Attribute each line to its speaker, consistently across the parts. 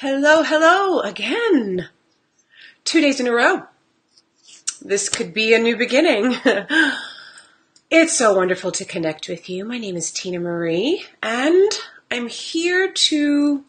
Speaker 1: Hello, hello again. 2 days in a row. This could be a new beginning. It's so wonderful to connect with you. My name is Tina Marie, and I'm here to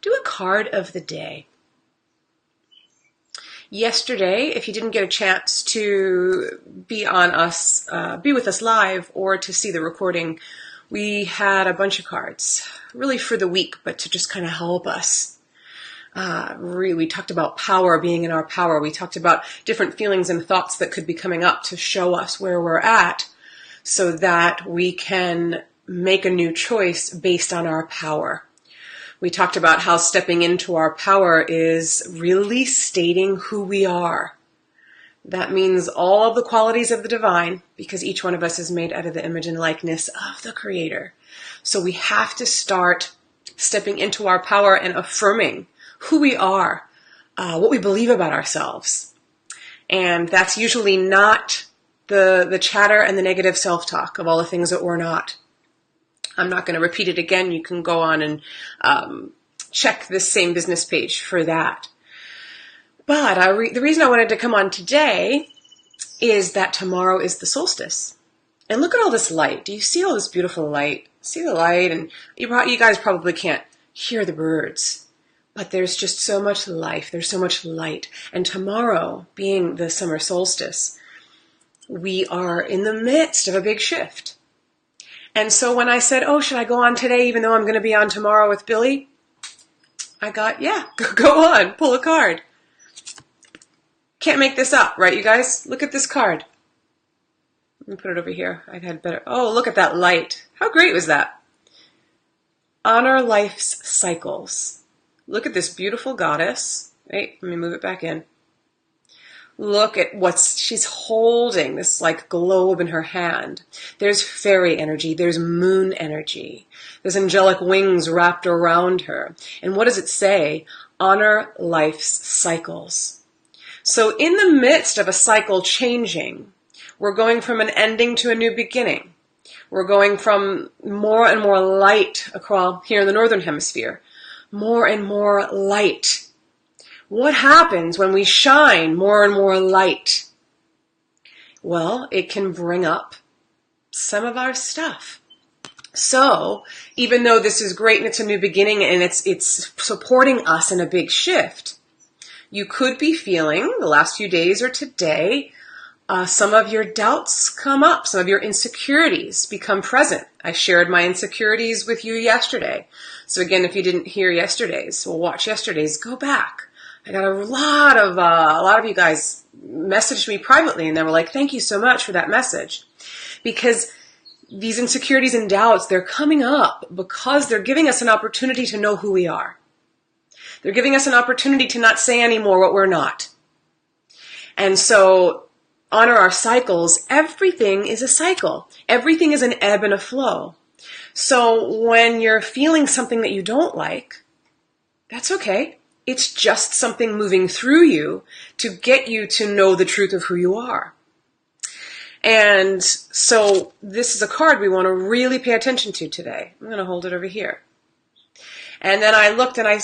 Speaker 1: do a card of the day. Yesterday, if you didn't get a chance to be with us live or to see the recording, we had a bunch of cards, really for the week, but to just kind of help us. We talked about power, being in our power. We talked about different feelings and thoughts that could be coming up to show us where we're at so that we can make a new choice based on our power. We talked about how stepping into our power is really stating who we are. That means all of the qualities of the divine, because each one of us is made out of the image and likeness of the Creator. So we have to start stepping into our power and affirming who we are, what we believe about ourselves. And that's usually not the chatter and the negative self-talk of all the things that we're not. I'm not going to repeat it again. You can go on and check this same business page for that. But the reason I wanted to come on today is that tomorrow is the solstice. And look at all this light. Do you see all this beautiful light? See the light? And you guys probably can't hear the birds. But there's just so much life. There's so much light. And tomorrow, being the summer solstice, we are in the midst of a big shift. And so when I said, should I go on today even though I'm going to be on tomorrow with Billy? I got, yeah, go on, pull a card. Can't make this up, right, you guys? Look at this card. Let me put it over here. I had better. Oh, look at that light. How great was that? Honor life's cycles. Look at this beautiful goddess. Wait, let me move it back in. Look at she's holding, this like globe in her hand. There's fairy energy. There's moon energy. There's angelic wings wrapped around her. And what does it say? Honor life's cycles. So in the midst of a cycle changing, we're going from an ending to a new beginning. We're going from more and more light across here in the northern hemisphere. More and more light. What happens when we shine more and more light? Well, it can bring up some of our stuff. So, even though this is great and it's a new beginning and it's supporting us in a big shift, you could be feeling the last few days or today, some of your doubts come up, some of your insecurities become present. I shared my insecurities with you yesterday. So again, if you didn't hear yesterday's, watch yesterday's, go back. I got a lot of you guys messaged me privately and they were like, thank you so much for that message. Because these insecurities and doubts, they're coming up because they're giving us an opportunity to know who we are. They're giving us an opportunity to not say anymore what we're not. And so, honor our cycles. Everything is a cycle. Everything is an ebb and a flow. So when you're feeling something that you don't like, that's okay. It's just something moving through you to get you to know the truth of who you are. And so this is a card we want to really pay attention to today. I'm going to hold it over here. And then I looked and I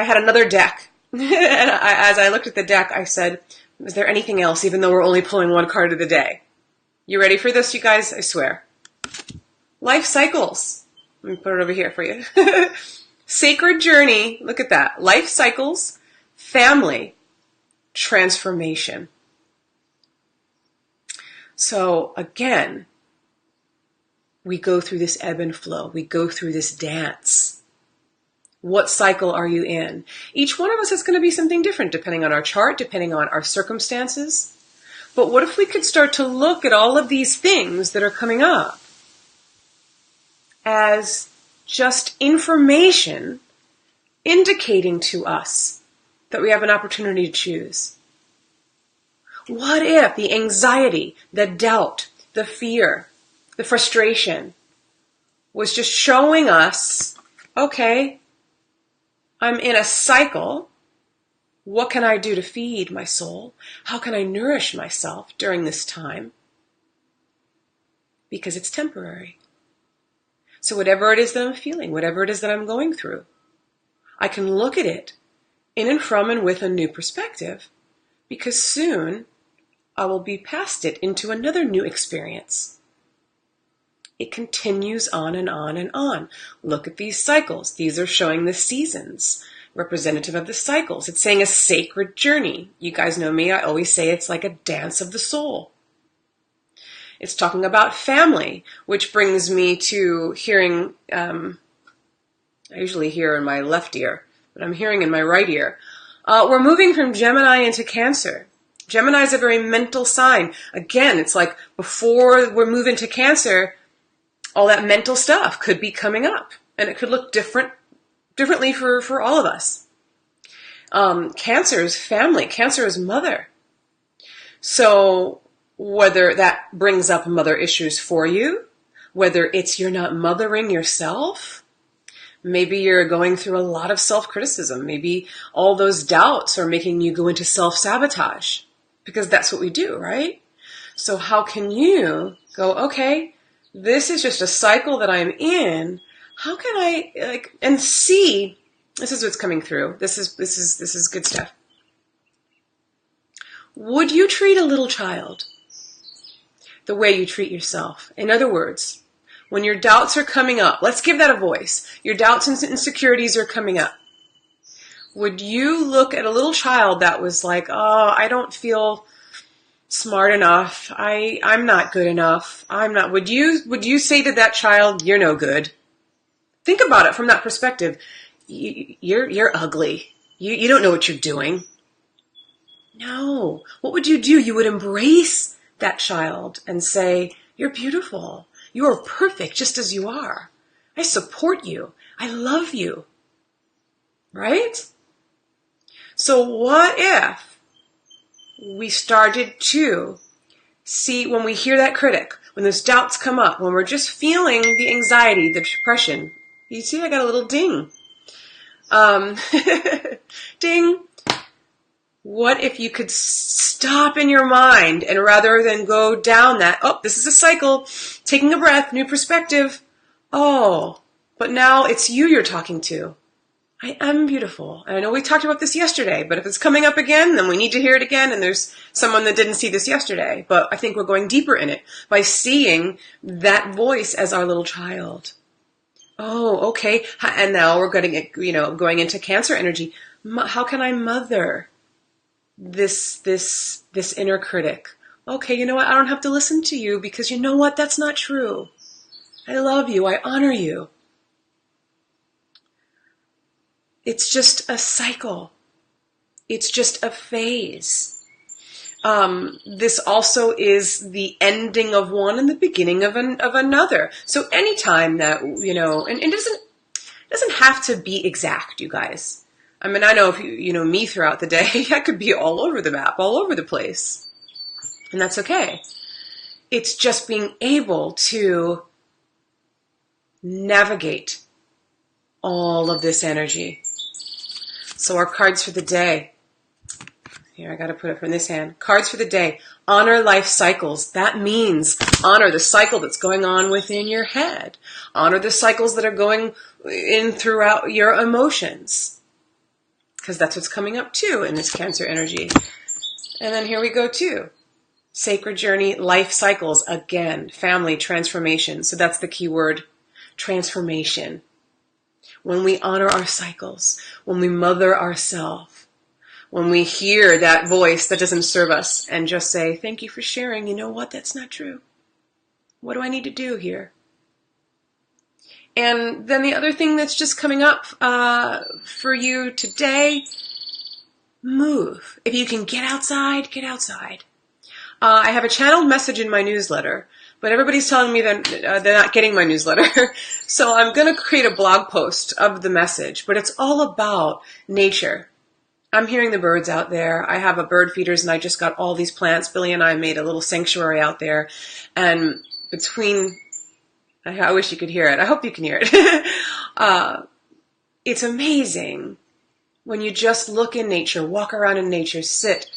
Speaker 1: had another deck. And as I looked at the deck, I said, is there anything else, even though we're only pulling one card of the day? You ready for this, you guys? I swear. Life cycles. Let me put it over here for you. Sacred journey. Look at that. Life cycles, family, transformation. So again, we go through this ebb and flow. We go through this dance. What cycle are you in? Each one of us is going to be something different depending on our chart, depending on our circumstances. But what if we could start to look at all of these things that are coming up as just information indicating to us that we have an opportunity to choose? What if the anxiety, the doubt, the fear, the frustration was just showing us, okay, I'm in a cycle. What can I do to feed my soul? How can I nourish myself during this time? Because it's temporary. So whatever it is that I'm feeling, whatever it is that I'm going through, I can look at it in and from and with a new perspective, because soon I will be past it into another new experience. It continues on and on and on. Look at these cycles. These are showing the seasons, representative of the cycles. It's saying a sacred journey. You guys know me. I always say it's like a dance of the soul. It's talking about family, which brings me to hearing, I usually hear in my left ear, but I'm hearing in my right ear. We're moving from Gemini into Cancer. Gemini is a very mental sign. Again, it's like before we move into Cancer, all that mental stuff could be coming up, and it could look differently for all of us. Cancer is family. Cancer is mother. So whether that brings up mother issues for you, whether it's you're not mothering yourself, maybe you're going through a lot of self-criticism. Maybe all those doubts are making you go into self-sabotage, because that's what we do, right? So how can you go, okay, this is just a cycle that I'm in. How can I and see? This is what's coming through. This is good stuff. Would you treat a little child the way you treat yourself? In other words, when your doubts are coming up, let's give that a voice. Your doubts and insecurities are coming up. Would you look at a little child that was like, oh, I don't feel smart enough. I'm not good enough. I'm not. Would you say to that child, you're no good? Think about it from that perspective. You're ugly. You don't know what you're doing. No. What would you do? You would embrace that child and say, you're beautiful. You are perfect just as you are. I support you. I love you. Right? So what if we started to see, when we hear that critic, when those doubts come up, when we're just feeling the anxiety, the depression. You see, I got a little ding. Ding. What if you could stop in your mind, and rather than go down that, oh, this is a cycle, taking a breath, new perspective. Oh, but now it's you're talking to. I am beautiful. And I know we talked about this yesterday, but if it's coming up again, then we need to hear it again. And there's someone that didn't see this yesterday, but I think we're going deeper in it by seeing that voice as our little child. Oh, okay. And now we're going into Cancer energy. How can I mother this inner critic? Okay, you know what? I don't have to listen to you, because you know what? That's not true. I love you. I honor you. It's just a cycle. It's just a phase. This also is the ending of one and the beginning of another. So anytime that, and it doesn't have to be exact, you guys. I mean, I know if you know me throughout the day, I could be all over the map, all over the place. And that's okay. It's just being able to navigate all of this energy. So our cards for the day. Here, I got to put it from this hand. Cards for the day. Honor life cycles. That means honor the cycle that's going on within your head. Honor the cycles that are going in throughout your emotions, because that's what's coming up too in this Cancer energy. And then here we go too. Sacred journey, life cycles. Again, family, transformation. So that's the key word. Transformation. When we honor our cycles, when we mother ourselves, when we hear that voice that doesn't serve us and just say, thank you for sharing. You know what? That's not true. What do I need to do here? And then the other thing that's just coming up for you today, move. If you can get outside, get outside. I have a channeled message in my newsletter, but everybody's telling me that they're not getting my newsletter. So I'm going to create a blog post of the message, but it's all about nature. I'm hearing the birds out there. I have a bird feeders, and I just got all these plants. Billy and I made a little sanctuary out there. And between, I wish you could hear it. I hope you can hear it. It's amazing when you just look in nature, walk around in nature, sit.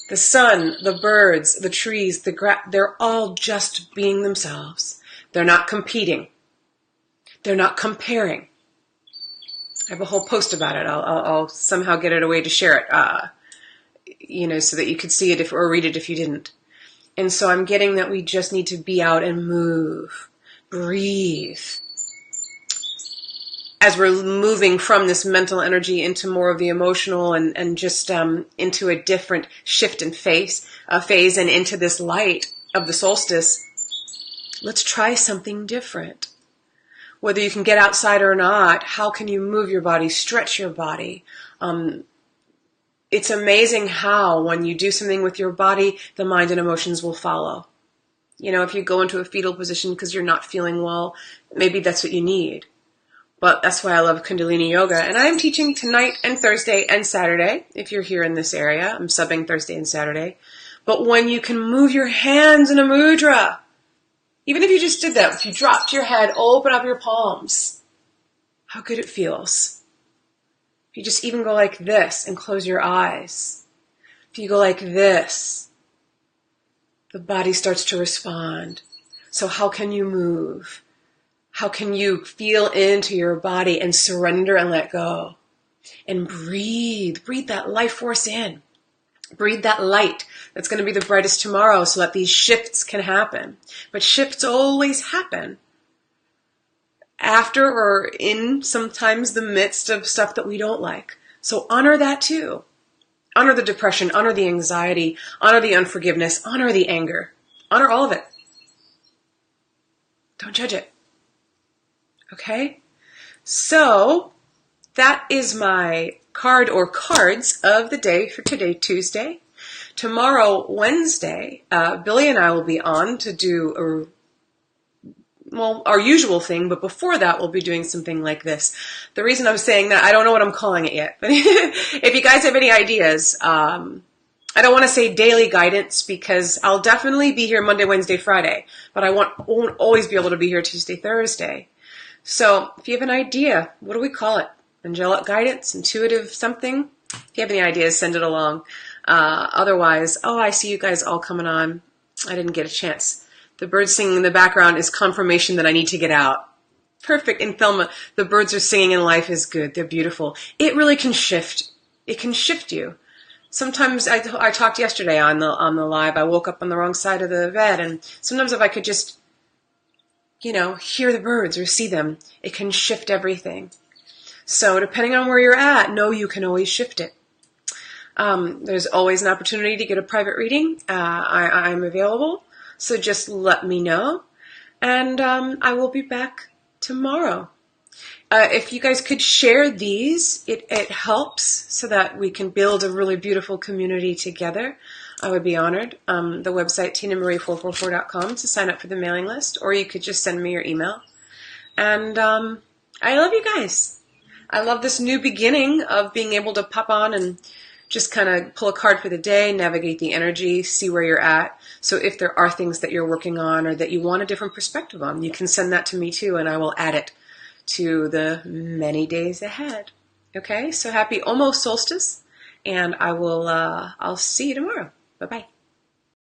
Speaker 1: The sun, the birds, the trees, the grass, they're all just being themselves. They're not competing. They're not comparing. I have a whole post about it. I'll somehow get it a way to share it, so that you could see it or read it if you didn't. And so I'm getting that we just need to be out and move, breathe. As we're moving from this mental energy into more of the emotional and just into a different shift in phase and into this light of the solstice, let's try something different. Whether you can get outside or not, how can you move your body, stretch your body? It's amazing how when you do something with your body, the mind and emotions will follow. If you go into a fetal position because you're not feeling well, maybe that's what you need. But that's why I love Kundalini Yoga. And I'm teaching tonight and Thursday and Saturday, if you're here in this area. I'm subbing Thursday and Saturday. But when you can move your hands in a mudra, even if you just did that, if you dropped your head, open up your palms, how good it feels. If you just even go like this and close your eyes. If you go like this, the body starts to respond. So how can you move? How can you feel into your body and surrender and let go? And breathe. Breathe that life force in. Breathe that light that's going to be the brightest tomorrow so that these shifts can happen. But shifts always happen after or in sometimes the midst of stuff that we don't like. So honor that too. Honor the depression, honor the anxiety, honor the unforgiveness, honor the anger. Honor all of it. Don't judge it. Okay? So that is my card or cards of the day for today, Tuesday. Tomorrow, Wednesday, Billy and I will be on to do our usual thing, but before that, we'll be doing something like this. The reason I'm saying that, I don't know what I'm calling it yet, but if you guys have any ideas, I don't want to say daily guidance because I'll definitely be here Monday, Wednesday, Friday, but I won't always be able to be here Tuesday, Thursday. So if you have an idea, what do we call it? Angelic guidance, intuitive something? If you have any ideas, send it along. Otherwise, I see you guys all coming on. I didn't get a chance. The birds singing in the background is confirmation that I need to get out. Perfect. And Thelma, the birds are singing and life is good. They're beautiful. It really can shift. It can shift you. Sometimes I talked yesterday on the live. I woke up on the wrong side of the bed, and sometimes if I could just, hear the birds or see them, it can shift everything. So depending on where you're at, know you can always shift it. There's always an opportunity to get a private reading. I'm available. So just let me know. And I will be back tomorrow. If you guys could share these, it helps so that we can build a really beautiful community together. I would be honored. The website, tinamarie444.com to sign up for the mailing list, or you could just send me your email. And I love you guys. I love this new beginning of being able to pop on and just kind of pull a card for the day, navigate the energy, see where you're at. So if there are things that you're working on or that you want a different perspective on, you can send that to me too, and I will add it to the many days ahead. Okay, so happy almost solstice, and I'll see you tomorrow. Bye-bye.